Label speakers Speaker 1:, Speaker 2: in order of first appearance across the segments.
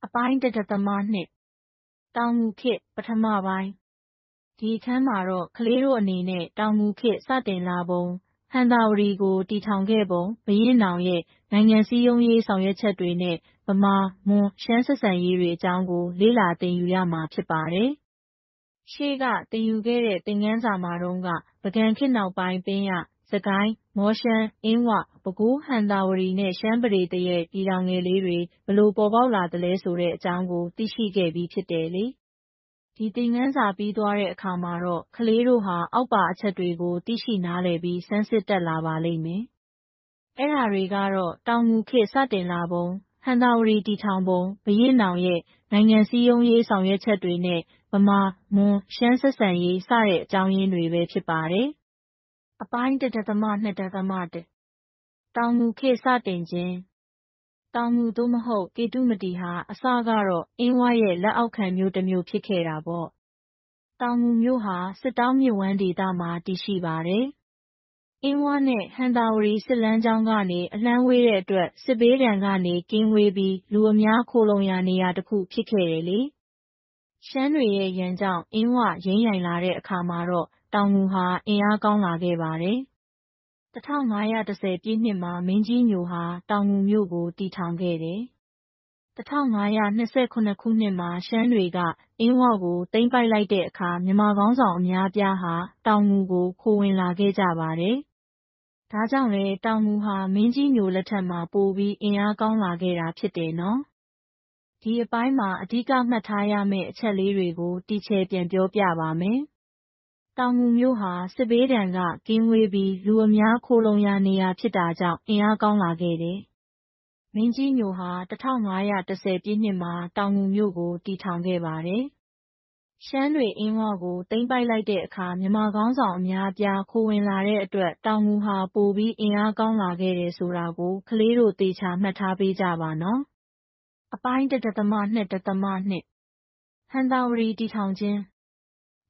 Speaker 1: အပိုင်း1 တောင်ငူခေတ်ပထမပိုင်းဒီအခန်းမှာတော့ကလေးတို့အနေနဲ့တောင်ငူခေတ်စတင်လာပုံဟံသာဝတီကိုတည်ထောင်ခဲ့ပုံဘုရင့်နောင်ရဲ့နိုင်ငံစည်းရုံးရေးဆောင်ရွက်ချက်တွေနဲ့ဗမာမွန်ရှမ်းဆက်ဆံရေးတွေအကြောင်းကိုလေ့လာသင်ယူရမှာဖြစ်ပါတယ်။ရှေ့ကသင်ယူခဲ့တဲ့သင်ခန်းစာမှာတုန်းကပုဂံခေတ်နောက်ပိုင်းပင်ရစကိုင်းမောရှမ်းအင်းဝပဲခူးဟံသာဝတီနဲ့ရှမ်းပဒေသရဲ့ပြည်ထောင်ငယ်လေးတွေဘလို့ပေါ်ပေါက်လာသလဲဆိုတဲ့အကြောင်းကိုသိရှိခဲ့ပြီးဖြစ်တယ်လေ။ဒီသင်ခန်းစာပြီးသွားတဲ့အခါမှာတော့ကလေးတို့ဟာအောက်ပါအချက်တွေကိုသိရှိနားလည်ပြီးစမ်းစစ်တတ်လာပါလိမ့်မယ်။အဲ့ဒါတွေကတော့တောင်ငူခေတ်စတင်လာပုံဟံသာဝတီတည်ထောင်ပုံဘုရင့်နောင်ရဲ့နိုင်ငံစည်းရုံးရေးဆောင်ရွက်ချက်တွေနဲ့ဗမာမွန်ရှမ်းဆက်ဆံရေးစတဲ့အကြောင်းရင်းတွေပဲဖြစ်ပါတယ်။အပိုင်း1.2.တောင်ငူခေတ်စတင်ခြင်းတောင်ငူသို့မဟုတ်ကေတုမတီဟာအစကတော့အင်းဝရဲ့လက်အောက်ခံမြို့တစ်မြို့ဖြစ်ခဲ့တာပေါ့။တောင်ငူမြို့ဟာစစ်တောင်းမြစ်ဝှမ်းဒေသမှာတည်ရှိပါတယ်။အင်းဝနဲ့ဟံသာဝတီစစ်လမ်းကြောင်းကနေအလှမ်းဝေးတဲ့အတွက်စစ်ဘေးဒဏ်ကနေကင်းဝေးပြီးလူအများခိုလှုံရာနေရာတစ်ခုဖြစ်ခဲ့တယ်လေ။ရှမ်းတွေရဲ့ရန်ကြောင့်အင်းဝယိမ်းယိုင်လာတဲ့အခါမှာတော့တောင်ငူဟာအင်အားကောင်းလာခဲ့ပါတယ်။1510ပြည့်နှစ်မှာမင်းကြီးညိုဟာတောင်ငူမြို့ကိုတည်ထောင်ခဲ့တယ်။1529ခုနှစ်မှာရှမ်းတွေကအင်းဝကိုသိမ်းပိုက်လိုက်တဲ့အခါမြန်မာခေါင်းဆောင်အများအပြားဟာတောင်ငူကိုခိုဝင်လာခဲ့ကြပါတယ်။ဒါကြောင့်လဲတောင်ငူဟာမင်းကြီးညိုလက်ထက်မှာပိုပြီးအင်အားကောင်းလာခဲ့တာဖြစ်တယ်နော်။ဒီအပိုင်းမှာအဓိကမှတ်ထားရမယ့်အချက်လေးတွေကိုတီချယ်ပြန်ပြောပြပါမယ်။တောင်ငူမြို့ဟာစစ်ဘေးဒဏ်ကကင်းဝေးပြီးလူအများခိုလှုံရာနေရာဖြစ်တာကြောင့်အင်အားကောင်းလာခဲ့တယ်။မင်းကြီးညိုဟာ1510ပြည့်နှစ်မှာတောင်ငူမြို့ကိုတည်ထောင်ခဲ့ပါတယ်။ရှမ်းတွေအင်းဝကိုသိမ်းပိုက်လိုက်တဲ့အခါမြန်မာခေါင်းဆောင်အများအပြားခိုဝင်လာတဲ့အတွက်တောင်ငူဟာပိုပြီးအင်အားကောင်းလာခဲ့တယ်ဆိုတာကိုကလေးတို့သေချာမှတ်ထားပေးကြပါနော်။အပိုင်း1.2ဟံသာဝတီတည်ထောင်ခြင်း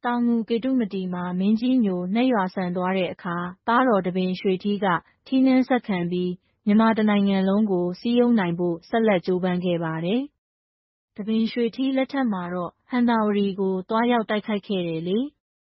Speaker 1: တောင်ငူကေတုမတီမှာမင်းကြီးညိုနတ်ရွာစံသွားတဲ့အခါသားတော်တပင်ရွှေထီးကထီးနန်းဆက်ခံပြီးမြန်မာတစ်နိုင်ငံလုံးကိုစည်းရုံးနိုင်ဖို့ဆက်လက်ကြိုးပမ်းခဲ့ပါတယ်။တပင်ရွှေထီးလက်ထက်မှာတော့ဟံသာဝတီကိုသွားရောက်တိုက်ခိုက်ခဲ့တယ်လေ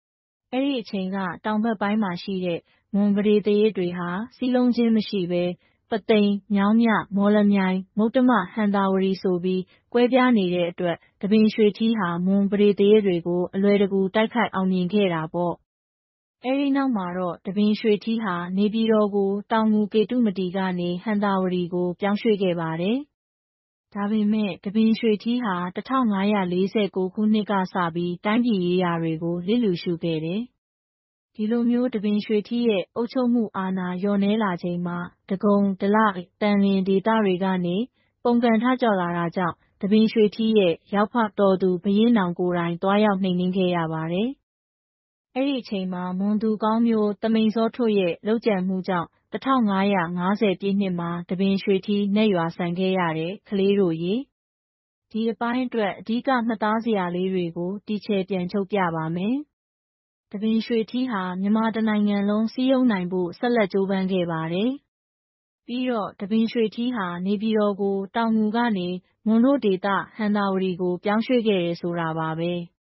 Speaker 1: ။အဲ့ဒီအချိန်ကတောင်ဘက်ပိုင်းမှာရှိတဲ့မွန်ပဒေသရာဇ်တွေဟာစည်းလုံးခြင်းမရှိဘဲပသိမ်မြောင်းမြမော်လမြိုင်မုတ္တမဟံသာဝတီဆိုပြီးကွဲပြားနေတဲ့အတွက်တပင်ရွှေထီးဟာမွန်ပဒေသရာဇ်တွေကိုအလွယ်တကူတိုက်ခိုက်အောင်မြင်ခဲ့တာပေါ့။အဲဒီနောက်မှာတော့တပင်ရွှေထီးဟာနေပြည်တော်ကိုတောင်ငူကေတုမတီကနေဟံသာဝတီကိုပြောင်းရွှေ့ခဲ့ပါတယ်။ဒါပေမဲ့တပင်ရွှေထီးဟာ1549ခုနှစ်ကစပြီးတိုင်းပြည်ရေးရာတွေကိုလစ်လျူရှုခဲ့တယ်။ဒီလိုမျိုးတပင်ရွှေထီးရဲ့အုပ်ချုပ်မှုအာဏာလျော့နည်းလာချိန်မှာဒဂုံဒလသန်လျင်ဒေသတွေကနေပုန်ကန်ထကြွလာတာကြောင့်တပင်ရွှေထီးရဲ့ယောက်ဖတော်သူဘုရင့်နောင်ကိုယ်တိုင်သွားရောက်နှိမ်နင်းခဲ့ရပါတယ်။အဲ့ဒီအချိန်မှာမွန်သူကောင်းမျိုးသမိန်စောထွဋ်ရဲ့လုပ်ကြံမှုကြောင့်1550ပြည့်နှစ်မှာတပင်ရွှေထီးနတ်ရွာစံခဲ့ရတယ်ကလေးတို့ရေ။ဒီအပိုင်းအတွက်အဓိကမှတ်သားစရာလေးတွေကိုတီချယ်ပြန်ချုပ်ပြပါမယ်။တပင်ရွှေထီးဟာမြန်မာတစ်နိုင်ငံလုံးစည်းရုံးနိုင်ဖို့ဆက်လက်ကြိုးပမ်းခဲ့ပါတယ်။ပြီးတော့တပင်ရွှေထီးဟာနေပြည်တော်ကိုတောင်ငူကနေမွန်တို့ဒေသဟံသာဝတီကိုပြောင်းရွှေ့ခဲ့တယ်ဆိုတာပါပဲ။